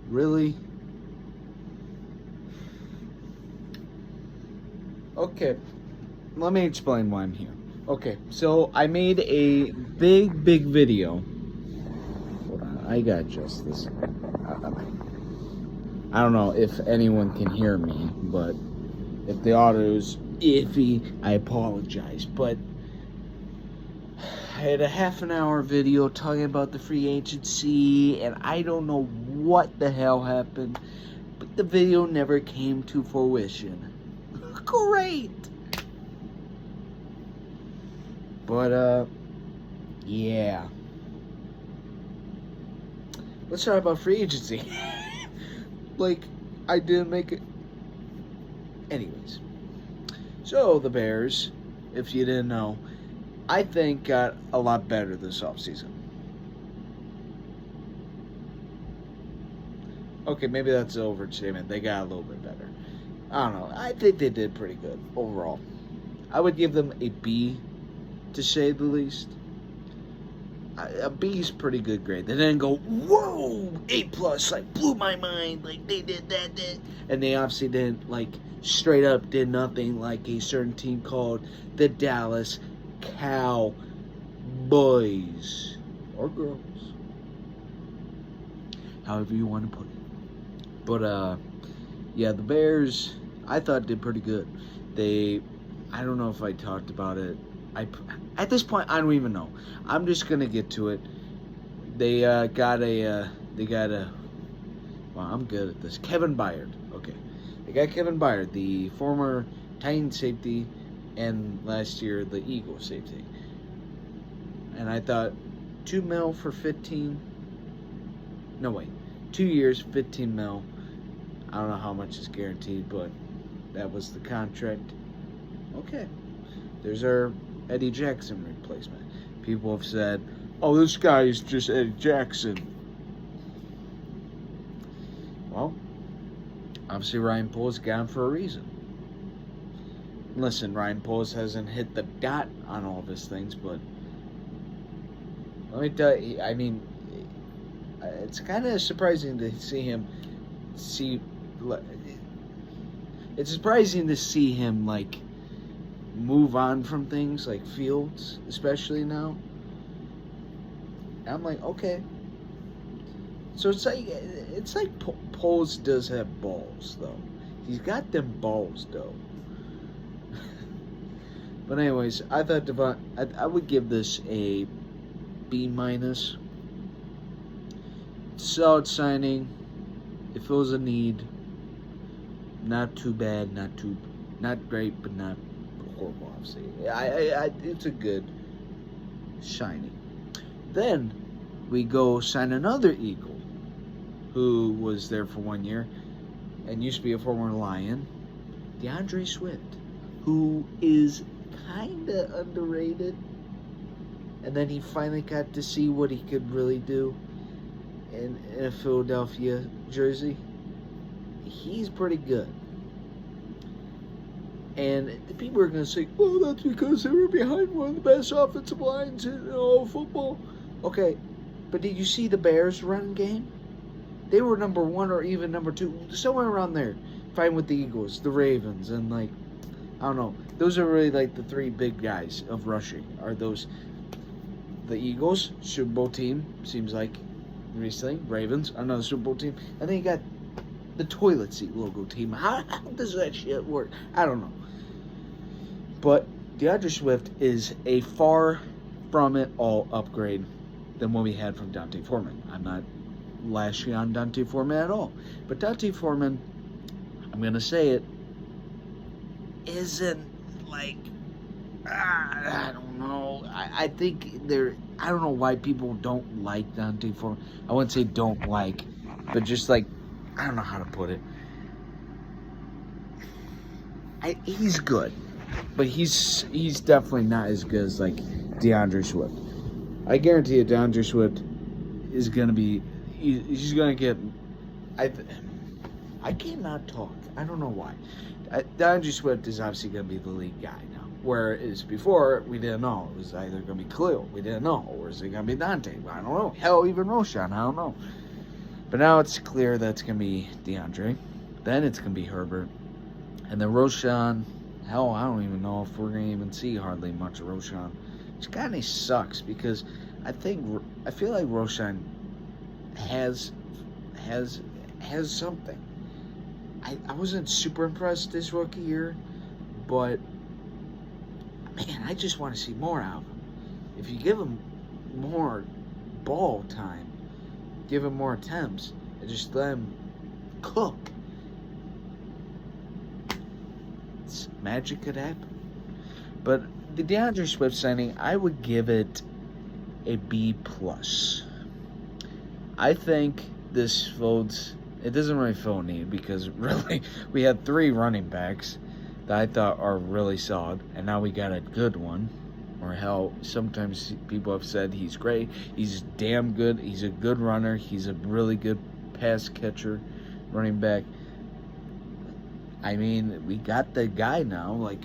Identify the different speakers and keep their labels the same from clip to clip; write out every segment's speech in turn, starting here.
Speaker 1: Really? Okay, let me explain why I'm here. Okay, so I made a big video. Hold on, I got just this. I don't know if anyone can hear me, but if the audio's iffy, I apologize. But I had a half an hour video talking about the free agency, and I don't know what the hell happened, but the video never came to fruition. Great! But, yeah. Let's talk about free agency. Like, I didn't make it. Anyways. So, the Bears, if you didn't know, I think got a lot better this offseason. Okay, maybe that's an overstatement. They got a little bit better. I don't know. I think they did pretty good overall. I would give them a B, to say the least. A B is pretty good grade. They didn't go, whoa, A plus, like blew my mind, like they did that, and they obviously didn't like straight up did nothing like a certain team called the Dallas Cowboys or girls, however you want to put it. But yeah, the Bears I thought did pretty good. I don't know if I talked about it. At this point, I don't even know. I'm just gonna get to it. They got a. Well, I'm good at this. Kevin Byard. Okay, they got Kevin Byard, the former Titan safety, and last year the Eagles safety. And I thought, $2 million for 15. No wait, 2 years, 15 mil. I don't know how much is guaranteed, but that was the contract. Okay, there's our Eddie Jackson replacement. People have said, oh, this guy is just Eddie Jackson. Well, obviously Ryan Poles got him for a reason. Listen, Ryan Poles hasn't hit the dot on all of his things, but let me tell you, I mean, it's kind of surprising to see him it's surprising to see him, like, move on from things like Fields, especially now. And I'm like, okay. So it's like Poles does have balls, though. He's got them balls, though. But anyways, I thought I would give this a B minus. Solid signing. If it was a need, not too bad, not great, but not horrible, obviously. It's a good signing. Then we go sign another Eagle who was there for 1 year and used to be a former Lion, D'Andre Swift, who is kind of underrated. And then he finally got to see what he could really do in a Philadelphia jersey. He's pretty good. And the people are going to say, well, that's because they were behind one of the best offensive lines in all of football. Okay, but did you see the Bears' run game? They were number 1 or even number 2, somewhere around there, fighting with the Eagles, the Ravens, and like, I don't know. Those are really like the 3 big guys of rushing. Are those the Eagles, Super Bowl team, seems like recently, Ravens, another Super Bowl team, and then you got the toilet seat logo team. How does that shit work? I don't know. But D'Andre Swift is a far from it all upgrade than what we had from Dante Foreman. I'm not lashing on Dante Foreman at all. But Dante Foreman, I'm going to say it, isn't like, I don't know. I think I don't know why people don't like Dante Foreman. I wouldn't say don't like, but just like, I don't know how to put it. He's good, but he's definitely not as good as like D'Andre Swift. I guarantee you, D'Andre Swift is gonna be. He's gonna get. I cannot talk. I don't know why. D'Andre Swift is obviously gonna be the lead guy now. Whereas before we didn't know. It was either gonna be Khalil. We didn't know, or is it gonna be Dante? I don't know. Hell, even Roshan. I don't know. But now it's clear that it's going to be DeAndre. Then it's going to be Herbert. And then Roschon. Hell, I don't even know if we're going to even see hardly much of Roschon. Which kind of sucks because I feel like Roschon has something. I wasn't super impressed this rookie year, but man, I just want to see more out of him. If you give him more ball time, give him more attempts, and just let him cook, magic could happen. But the DeAndre Swift signing, I would give it a B+. I think this votes. It doesn't really feel needed because really we had 3 running backs that I thought are really solid, and now we got a good one. Or hell, sometimes people have said he's great. He's damn good. He's a good runner. He's a really good pass catcher, running back. I mean, we got the guy now, like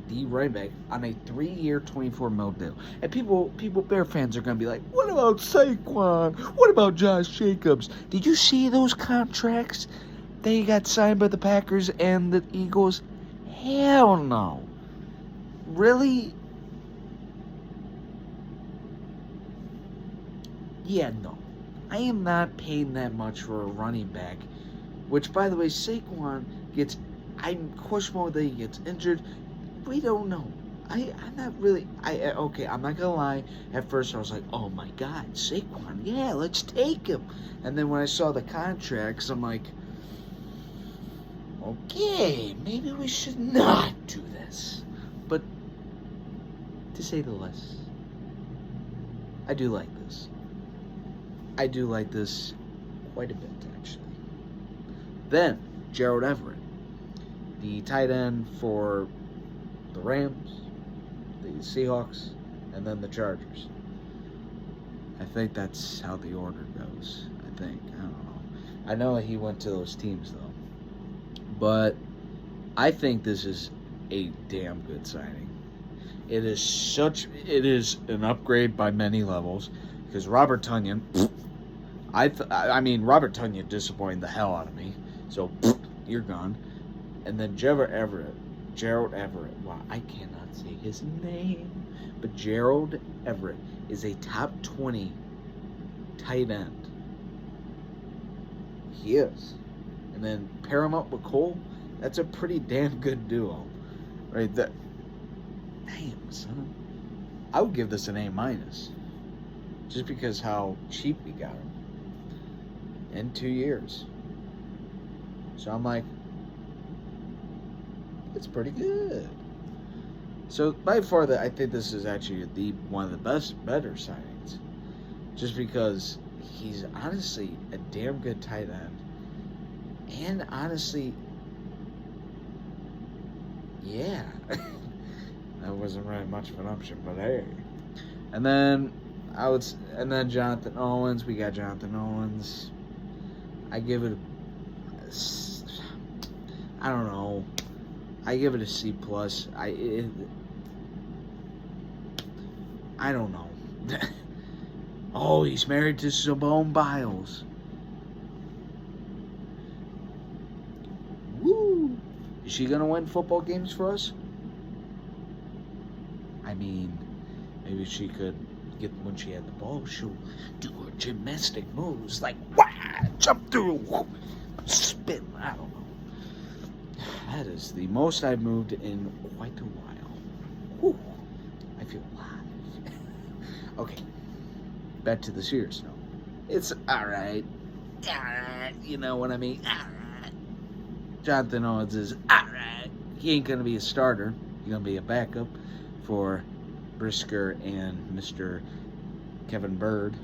Speaker 1: the running back, on a 3-year, $24 million deal. And people, Bear fans are going to be like, what about Saquon? What about Josh Jacobs? Did you see those contracts? They got signed by the Packers and the Eagles? Hell no. Really? Yeah, no. I am not paying that much for a running back. Which, by the way, Saquon gets... I'm questionable that he gets injured. We don't know. I'm not really... Okay, I'm not going to lie. At first, I was like, oh my God, Saquon, yeah, let's take him. And then when I saw the contracts, I'm like, okay, maybe we should not do this. But, to say the least, I do like this. I do like this quite a bit, actually. Then, Gerald Everett, the tight end for the Rams, the Seahawks, and then the Chargers. I think that's how the order goes. I think. I don't know. I know he went to those teams, though. But I think this is a damn good signing. It is an upgrade by many levels. Because Robert Tonyan... I mean, Robert Tonyan disappointed the hell out of me. So, you're gone. And then Gerald Everett. Wow, I cannot say his name. But Gerald Everett is a top 20 tight end. He is. And then pair him up with Cole. That's a pretty damn good duo. Right there. Damn, son. I would give this an A-. Just because how cheap we got him. In 2 years. So I'm like, it's pretty good. So by far, I think this is actually one of the better signings. Just because he's honestly a damn good tight end. And honestly, yeah. That wasn't really much of an option, but hey. And then Jonathan Owens. We got Jonathan Owens. I give it I don't know. I give it a C+. I don't know. Oh, he's married to Simone Biles. Woo! Is she gonna win football games for us? I mean, maybe she could get when she had the ball. She'll do her gymnastic moves like wah, jump through, spin. I don't know. That is the most I've moved in quite a while. Whew. I feel alive. Okay, back to the serious note. It's alright. Alright, you know what I mean? Alright. Jonathan Owens is alright. He ain't gonna be a starter. He's gonna be a backup for Brisker and Mr. Kevin Byard.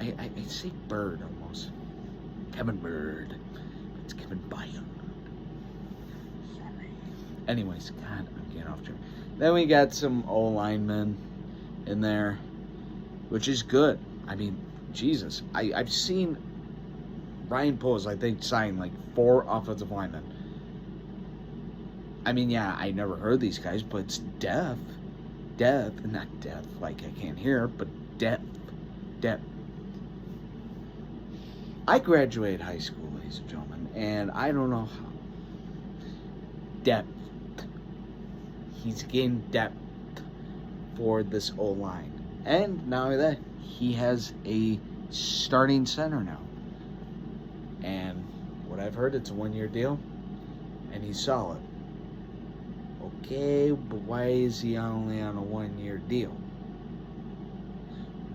Speaker 1: I say Bird almost. Kevin Byard. It's Kevin Byard. Sorry. Anyways, God, I'm getting off track. Then we got some O-linemen in there, which is good. I mean, Jesus. I've seen Ryan Poles, I think, sign like 4 offensive linemen. I mean, yeah, I never heard these guys, but it's depth, not depth, like I can't hear, but depth. I graduated high school, ladies and gentlemen, and I don't know how. Depth. He's gained depth for this O-line. And not only that, he has a starting center now. And what I've heard, it's a 1-year deal, and he's solid. Okay, but why is he only on a 1-year deal?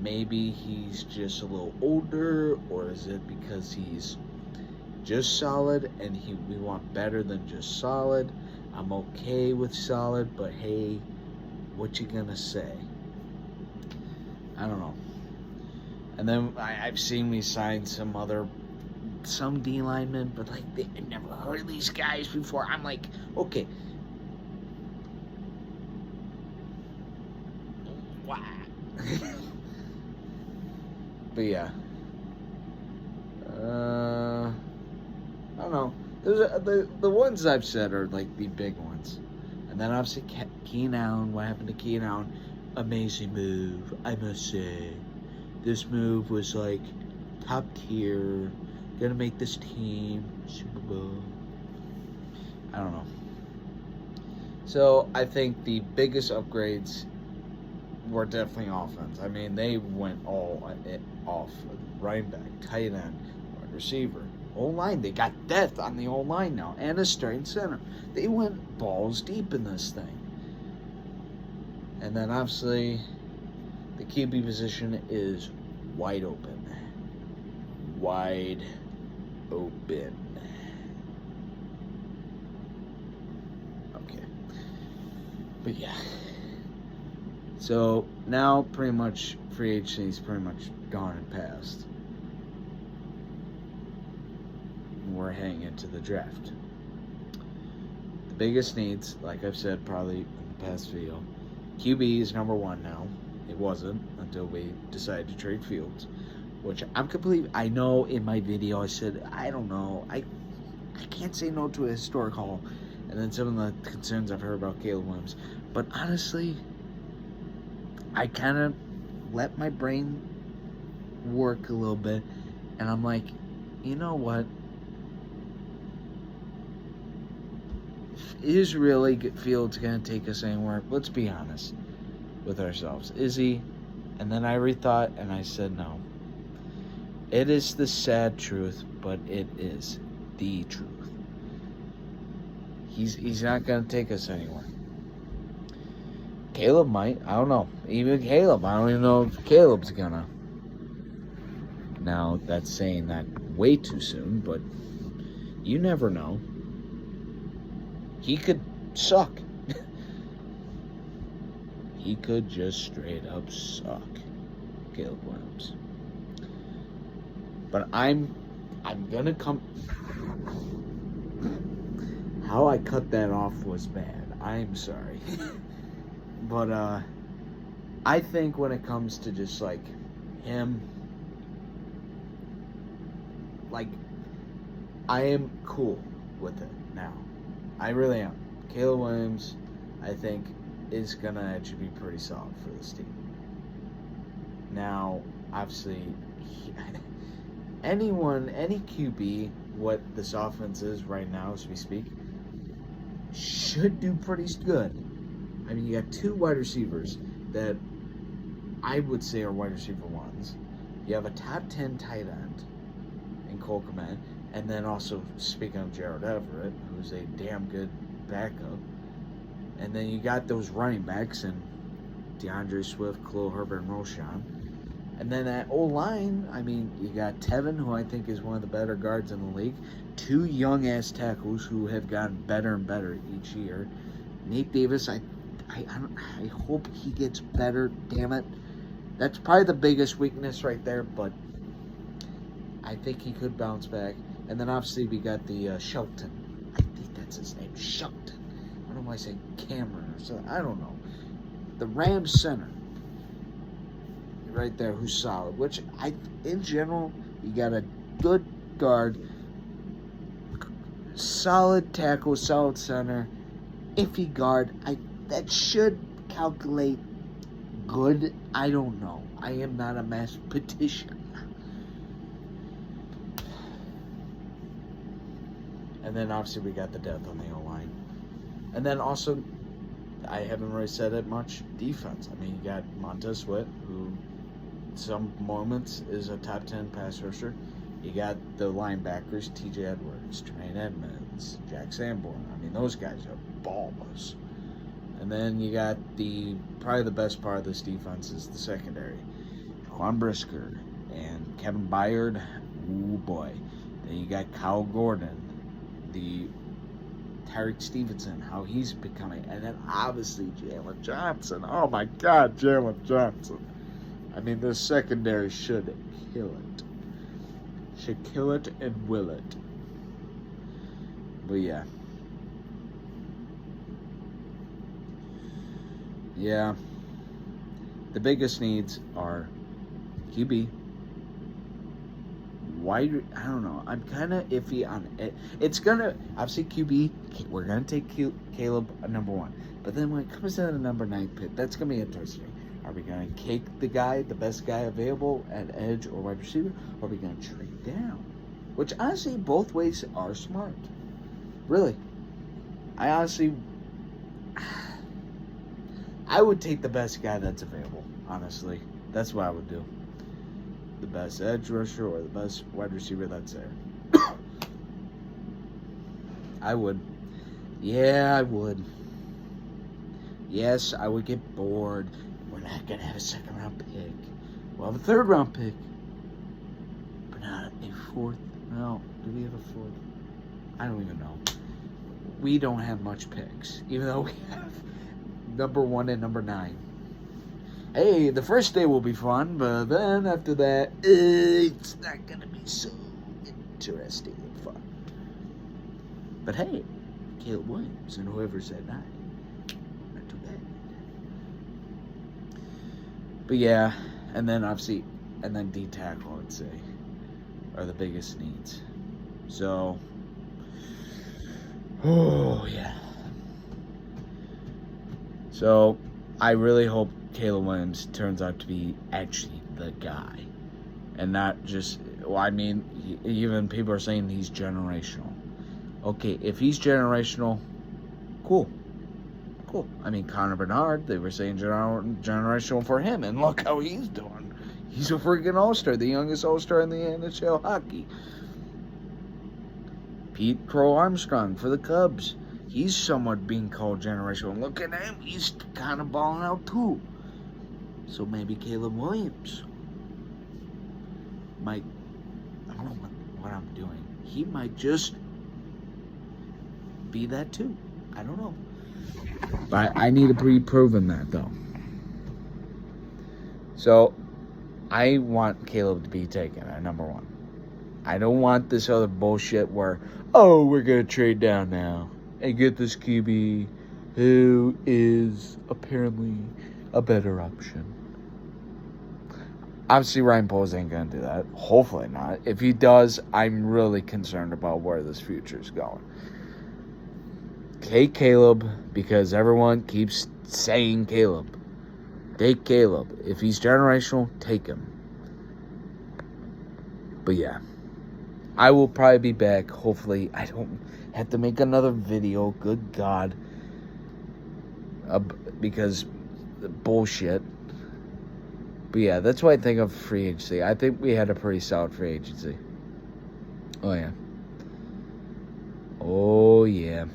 Speaker 1: Maybe he's just a little older, or is it because he's just solid and we want better than just solid? I'm okay with solid, but hey, what you gonna say? I don't know. And then I've seen me sign some D linemen, but like I've never heard of these guys before. I'm like, okay. Wow. But yeah. I don't know. The ones I've said are like the big ones. And then obviously Keenan Allen. What happened to Keenan Allen? Amazing move, I must say. This move was like top tier. Gonna make this team Super Bowl. I don't know. So I think the biggest upgrades were definitely offense. I mean, they went all off. Running back, tight end, wide receiver, O-line. They got depth on the O-line now, and a starting center. They went balls deep in this thing. And then obviously, the QB position is wide open. Wide open. Okay. But yeah. So now pretty much free agency is pretty much gone and past. We're heading into the draft. The biggest needs, like I've said probably in the past video, QB is number one now. It wasn't until we decided to trade Fields, which I know in my video I said, I don't know. I can't say no to a historic haul. And then some of the concerns I've heard about Caleb Williams. But honestly, I kind of let my brain work a little bit, and I'm like, you know what? Is really Fields going to take us anywhere? Let's be honest with ourselves. Is he? And then I rethought, and I said no. It is the sad truth, but it is the truth. He's not going to take us anywhere. Caleb might. I don't know. Even Caleb. I don't even know if Caleb's gonna. Now, that's saying that way too soon, but you never know. He could suck. He could just straight up suck. Caleb Williams. But I'm gonna come. How I cut that off was bad. I'm sorry. But I think when it comes to just like him, like I am cool with it now. I really am. Caleb Williams, I think, is gonna actually be pretty solid for this team. Now, obviously, any QB, what this offense is right now as we speak, should do pretty good. I mean, you got two wide receivers that I would say are wide receiver ones. You have a top 10 tight end in Cole Kmet, and then also, speaking of Gerald Everett, who's a damn good backup. And then you got those running backs and DeAndre Swift, Khalil Herbert, and Roschon. And then at O-line, I mean, you got Tevin, who I think is one of the better guards in the league. Two young-ass tackles who have gotten better and better each year. Nate Davis, I hope he gets better, damn it. That's probably the biggest weakness right there, but I think he could bounce back. And then obviously we got the Shelton. I think that's his name, Shelton. I don't know why I say Cameron or something. I don't know. The Rams center. Right there, who's solid. Which, in general, you got a good guard, solid tackle, solid center, iffy guard. That should calculate good. I don't know. I am not a mathematician. And then obviously we got the depth on the O-line. And then also, I haven't really said it much, defense. I mean, you got Montez Sweat, who some moments is a top 10 pass rusher. You got the linebackers, TJ Edwards, Tremaine Edmonds, Jack Sanborn. I mean, those guys are ballers. And then you got probably the best part of this defense is the secondary. Juan Brisker and Kevin Byard. Ooh, boy. Then you got Kyle Gordon, the Tyreek Stevenson, how he's becoming. And then obviously Jalen Johnson. Oh, my God, Jalen Johnson. I mean, this secondary should kill it. Should kill it and will it. But yeah. Yeah. The biggest needs are QB. Wide, I don't know. I'm kind of iffy on it. It's gonna, obviously QB, we're gonna take Caleb at number 1. But then when it comes to the number 9 pick, that's gonna be interesting. Are we gonna take the best guy available at edge or wide receiver? Or are we gonna trade down? Which honestly, both ways are smart. Really. I would take the best guy that's available, honestly. That's what I would do. The best edge rusher or the best wide receiver that's there. I would. Yeah, I would. Yes, I would get bored. We're not going to have a 2nd round pick. We'll have a 3rd round pick. But not a 4th. No. Do we have a 4th? I don't even know. We don't have much picks. Even though we have number 1 and number 9. Hey, the first day will be fun, but then after that, it's not going to be so interesting and fun. But hey, Caleb Williams and whoever said 9. Not too bad. But yeah, and then obviously, and then D-tackle, I would say, are the biggest needs. So, oh yeah. So, I really hope Caleb Williams turns out to be actually the guy. And not just, well, I mean, even people are saying he's generational. Okay, if he's generational, cool. Cool. I mean, Connor Bernard, they were saying generational for him, and look how he's doing. He's a freaking all-star, the youngest all-star in the NHL hockey. Pete Crow Armstrong for the Cubs. He's somewhat being called generational. Look at him. He's kind of balling out, too. So maybe Caleb Williams might, I don't know what I'm doing. He might just be that, too. I don't know. But I need to be proven that, though. So, I want Caleb to be taken at number 1. I don't want this other bullshit where, oh, we're going to trade down now and get this QB who is apparently a better option. Obviously, Ryan Poles ain't going to do that. Hopefully not. If he does, I'm really concerned about where this future is going. Take Caleb, because everyone keeps saying Caleb. Take Caleb. If he's generational, take him. But yeah. I will probably be back. Hopefully, I don't have to make another video. Good God. Because bullshit. But yeah, that's what I think of free agency. I think we had a pretty solid free agency. Oh, yeah. Oh, yeah.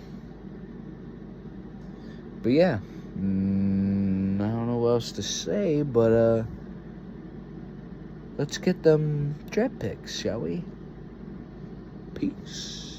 Speaker 1: But yeah. I don't know what else to say, but let's get them draft picks, shall we? Peace.